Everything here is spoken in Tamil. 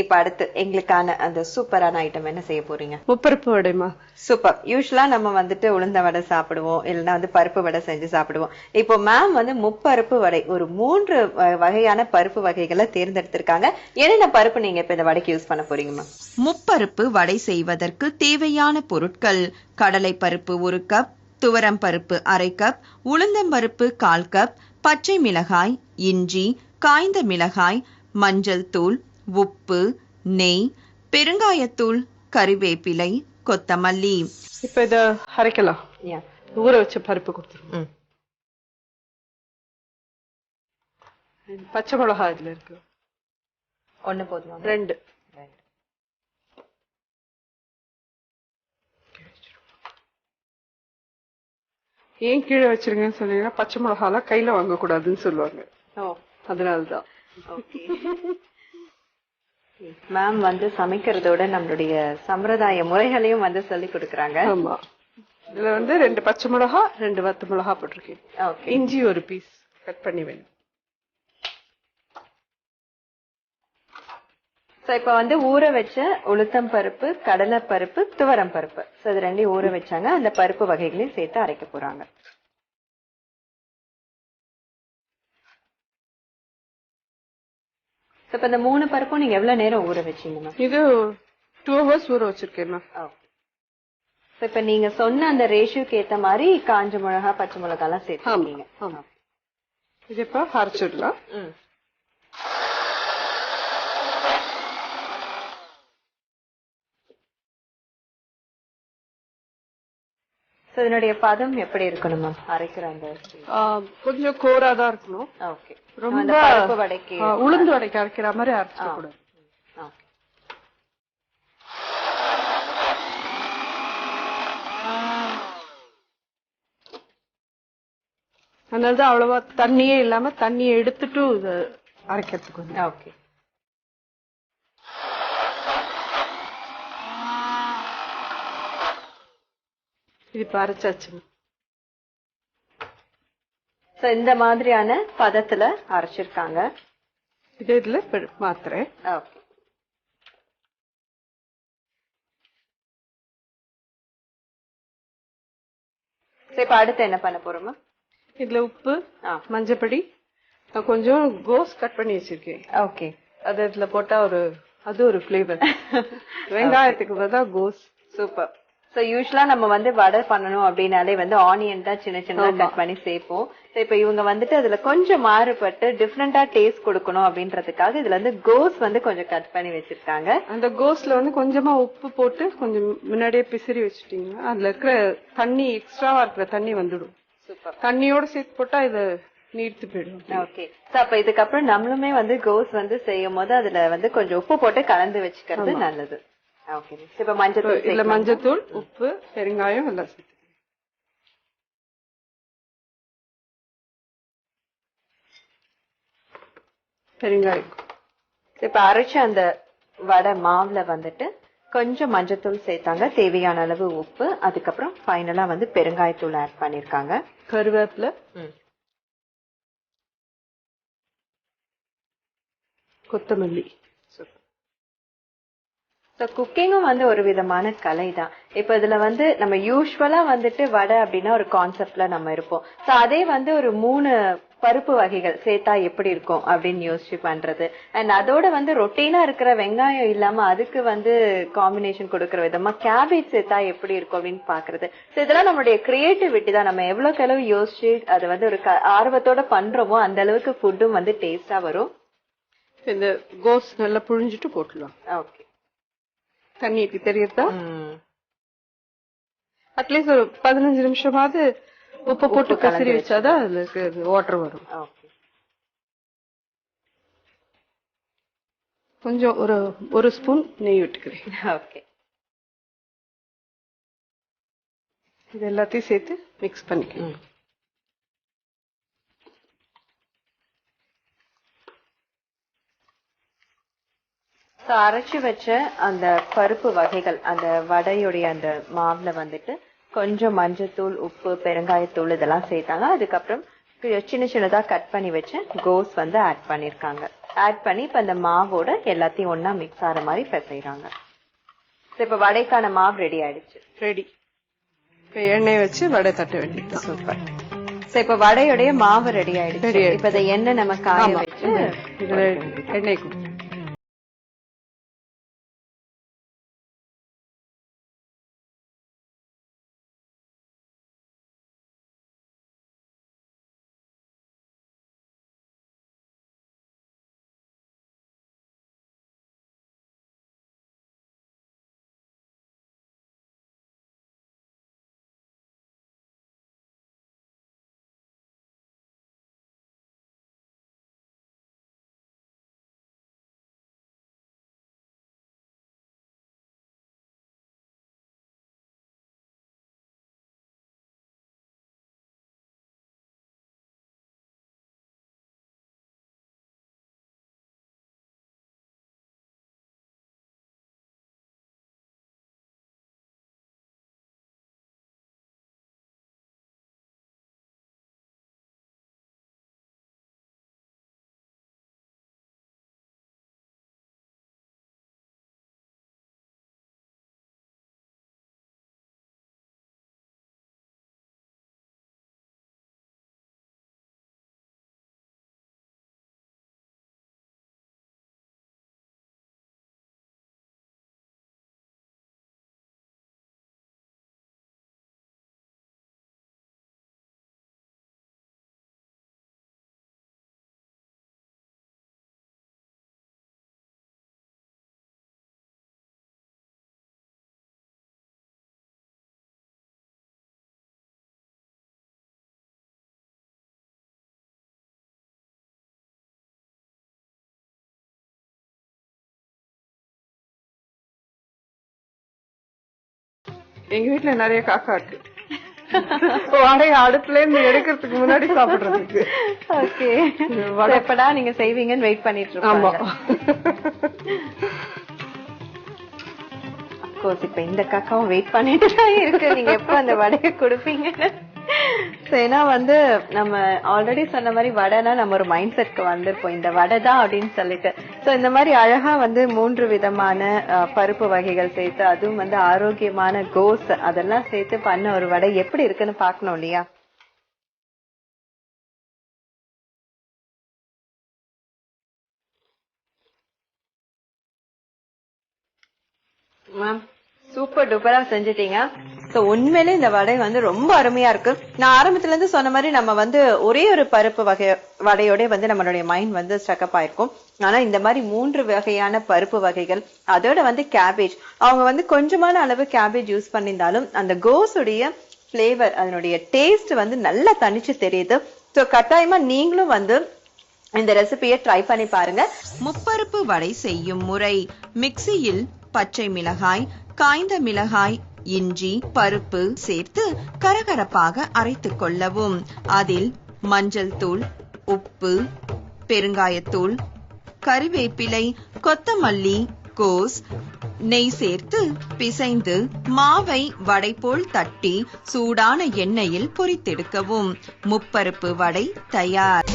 இப்ப அடுத்து எங்களுக்கான அந்த சூப்பரான ஐட்டம் என்ன செய்ய போறீங்க? முப்பருப்பு வடைமா. சூப்பர். யூஸ்வலா நம்ம வந்துட்டு உளுந்த வடை சாப்பிடுவோம், இல்லைன்னா வந்து பருப்பு வடை செஞ்சு சாப்பிடுவோம். இப்போ மேம் வந்து முப்பருப்பு வடை ஒரு 3 வகையான பருப்பு வகைகளை தேர்ந்தெடுத்திருக்காங்க. என்னென்ன பருப்பு நீங்க இப்ப இந்த வடைக்கு யூஸ் பண்ண போறீங்க மேம்? முப்பருப்பு வடை செய்வதற்கு தேவையான பொருட்கள்: கடலை பருப்பு 1 கப், துவரம் பருப்பு 1/2 கப், உளுந்தம்பருப்பு 1/4 கப், பச்சை மிளகாய், இஞ்சி, காய்ந்த மிளகாய், மஞ்சள் தூள், உப்பு, நெய், பெருங்காயத்தூள், கறிவேப்பிலை, கொத்தமல்லி. இப்ப இத அரைக்கலாம். ஊற வச்ச பருப்பு கொடுத்துருவோம். பச்சை மிளகாய் இதுல இருக்கு. 1 போதுமா? 2. ஏன் கீழே வச்சிருங்கன்னு சொன்னீங்கன்னா பச்சை மிளகாலாம் கையில வாங்க கூடாதுன்னு சொல்லுவாங்க. அதனாலதான். மேம் வந்து சமைக்கிறதோட நம்மளுடைய சம்பிரதாய முறைகளையும் வந்து சொல்லி கொடுக்கறாங்க. ஆமா. இதுல வந்து 2 பச்சை மிளகா, 2 வத்த மிளகா போட்டிருக்கேன். இஞ்சி 1 பீஸ் கட் பண்ணி வேணும். இப்ப வந்து ஊற வச்ச உளுத்தம் பருப்பு, கடலை பருப்பு, துவரம் பருப்பு, இது 2 ஊற வச்சாங்க. அந்த பருப்பு வகைகளையும் சேர்த்து அரைக்க போறாங்க. இப்ப இந்த 3 பருப்பும் நீங்க எவ்வளவு நேரம் ஊற வச்சீங்க? இது 2 hours ஊற வச்சிருக்கேன். இப்ப நீங்க சொன்ன அந்த ரேஷியோக்கு ஏத்த மாதிரி காஞ்ச மிளகா, பச்சை மிளகா எல்லாம் சேர்த்துக்கீங்க. இது இப்ப அரைச்சிடலாம். இதனுடைய பதம் எப்படி இருக்கணும் மேம்? அரைக்கிற அந்த கொஞ்சம் கோராதான் இருக்கணும். ரொம்ப பருப்பு வடைக்கு உளுந்து வடைக்கு அரைக்கிற மாதிரி அரைச்சிட கூடாது. அதனாலதான் அவ்வளவா தண்ணியே இல்லாம தண்ணியை எடுத்துட்டு இத அரைக்கிறதுக்கு. ஓகே. இது அரைச்சாச்சு. இந்த மாதிரியான பதத்துல அரைச்சிருக்காங்க. இதுல மாத்திரேன். இப்ப அடுத்து என்ன பண்ண போறோமா? இதுல உப்பு, மஞ்சப்பொடி, கொஞ்சம் கோஸ் கட் பண்ணி வச்சிருக்கேன். ஓகே. அது இதுல போட்டா அது ஒரு ஃபிளேவர். வெங்காயத்துக்கு பதிலா கோஸ். சூப்பர். யூஸ்வலா நம்ம வந்து வடை பண்ணணும் அப்படின்னாலே வந்து ஆனியன் தான் சின்ன சின்னதா கட் பண்ணி சேர்ப்போம். இப்ப இவங்க வந்துட்டு அதுல கொஞ்சம் மாறுபட்டு டிஃப்ரெண்டா டேஸ்ட் கொடுக்கணும் அப்படின்றதுக்காக இதுல வந்து கோஸ் வந்து கொஞ்சம் கட் பண்ணி வச்சிருக்காங்க. அந்த கோஸ்ல வந்து கொஞ்சமா உப்பு போட்டு கொஞ்சம் முன்னாடியே பிசிறி வச்சுட்டீங்கன்னா அதுல இருக்கிற தண்ணி, எக்ஸ்ட்ராவா இருக்கிற தண்ணி வந்துடும். சூப்பர். தண்ணியோட சேர்த்து போட்டா இது நீர்த்து போயிடும். ஓகே. அப்ப இதுக்கப்புறம் நம்மளுமே வந்து கோஸ் வந்து செய்யும் போது அதுல வந்து கொஞ்சம் உப்பு போட்டு கலந்து வச்சுக்கிறது நல்லது. இப்ப மஞ்சத்தூள், இல்ல மஞ்சத்தூள், உப்பு, பெருங்காயம் எல்லாம் சேர்த்து பெருங்காயம். இப்ப அரைச்ச அந்த வடை மாவுல வந்துட்டு கொஞ்சம் மஞ்சத்தூள் சேர்த்தாங்க, தேவையான அளவு உப்பு, அதுக்கப்புறம் ஃபைனலா வந்து பெருங்காயத்தூள் ஆட் பண்ணிருக்காங்க. கருவேப்பிலை, கொத்தமல்லி. குக்கிங்கும் வந்து ஒரு விதமான கலை தான். இப்ப இதுல வந்து நம்ம யூஸ்வலா வந்துட்டு வடை அப்படின்னா ஒரு கான்செப்ட்ல நம்ம இருப்போம். அதே வந்து ஒரு 3 பருப்பு வகைகள் சேர்த்தா எப்படி இருக்கும் அப்படின்னு யோசிச்சு பண்றது. அண்ட் அதோட வந்து ரொட்டீனா இருக்கிற வெங்காயம் இல்லாம அதுக்கு வந்து காம்பினேஷன் கொடுக்கற விதமா கேபேஜ் சேர்த்தா எப்படி இருக்கும் அப்படின்னு பாக்குறது. இதெல்லாம் நம்மளுடைய கிரியேட்டிவிட்டி தான். நம்ம எவ்வளவுக்கு அளவு யோசிச்சு அது வந்து ஒரு ஆர்வத்தோட பண்றோமோ அந்த அளவுக்கு ஃபுட்டும் வந்து டேஸ்டா வரும். இந்த கோஸ் நல்லா புழிஞ்சிட்டு போட்டுலாம். ஓகே. தண்ணி இப்படி தெரியறதா? அட்லீஸ்ட் ஒரு 15 நிமிஷமாவது உப்பு போட்டு கசரி வச்சாதான் அதுல வாட்டர் வரும். கொஞ்சம் ஒரு ஸ்பூன் நெய் விட்டுக்கிறேன். ஓகே. இது எல்லாத்தையும் சேர்த்து மிக்ஸ் பண்ணிக்கணும். அரைச்சு வச்ச அந்த பருப்பு வகைகள் அந்த வடையுடைய அந்த மாவுல வந்துட்டு கொஞ்சம் மஞ்சத்தூள், உப்பு, பெருங்காயத்தூள் இதெல்லாம் சேர்த்தாங்க. அதுக்கப்புறம் சின்ன சின்னதா கட் பண்ணி வச்ச கோஸ் வந்து ஆட் பண்ணிருக்காங்க. ஆட் பண்ணி இப்ப அந்த மாவோட எல்லாத்தையும் ஒண்ணா மிக்ஸ் ஆற மாதிரி பிசைறாங்க. இப்ப வடைக்கான மாவு ரெடி ஆயிடுச்சு. ரெடி. இப்ப எண்ணெய் வச்சு வடை தட்ட வேண்டியது. சூப்பர். இப்ப வடையோடைய மாவு ரெடி ஆயிடுச்சு. இப்ப இத எண்ணெய் நம்ம காய வச்சு இதுல எண்ணெய் எங்க வீட்டுல நிறைய காக்கா இருக்கு. வடைய அடுப்புல இருந்து எடுக்கிறதுக்கு முன்னாடி சாப்பிடுறதுக்கு. ஓகே. எப்படா நீங்க செய்வீங்கன்னு வெயிட் பண்ணிட்டு ஆமா. அப்கோர்ஸ் இப்ப இந்த காக்காவும் வெயிட் பண்ணிட்டு தான் இருக்கு நீங்க எப்ப அந்த வடையை கொடுப்பீங்கன்னு. ஏன்னா நம்ம ஆல்ரெடி சொன்ன மாதிரி வடைனா நம்ம ஒரு மைண்ட் செட்க்கு வந்திருப்போம் இந்த வடை தான் அப்படின்னு சொல்லிட்டு. சோ இந்த மாதிரி அழகா 3 விதமான பருப்பு வகைகள் சேர்த்து அதுவும் ஆரோக்கியமான கோஸ் அதெல்லாம் சேர்த்து பண்ண ஒரு வடை எப்படி இருக்குன்னு பாக்கணும் இல்லையா? மேம் சூப்பர் டூப்பரா செஞ்சுட்டீங்க. சோ உண்மையிலே இந்த வடை ரொம்ப அருமையா இருக்கு. நான் ஆரம்பத்துல இருந்து சொன்ன மாதிரி நம்ம ஒரே ஒரு பருப்பு வகை வடையோட நம்மளுடைய மைண்ட் ஸ்டக்கப் ஆயிருக்கும். ஆனா இந்த மாதிரி 3 வகையான பருப்பு வகைகள் அதோட கேபேஜ் அவங்க கொஞ்சமான அளவு கேபேஜ் யூஸ் பண்ணியிருந்தாலும் அந்த கோஸுடைய பிளேவர் அதனுடைய டேஸ்ட் நல்லா தனிச்சு தெரியுது. சோ கட்டாயமா நீங்களும் இந்த ரெசிபியை ட்ரை பண்ணி பாருங்க. முப்பருப்பு வடை செய்யும் முறை: மிக்சியில் பச்சை மிளகாய், காய்ந்த மிளகாய், இஞ்சி, பருப்பு சேர்த்து கரகரப்பாக அரைத்துக் கொள்ளவும். அதில் மஞ்சள் தூள், உப்பு, பெருங்காயத்தூள், கறிவேப்பிலை, கொத்தமல்லி, கோஸ், நெய் சேர்த்து பிசைந்து மாவை வடை போல் தட்டி சூடான எண்ணெயில் பொரித்தெடுக்கவும். முப்பருப்பு வடை தயார்.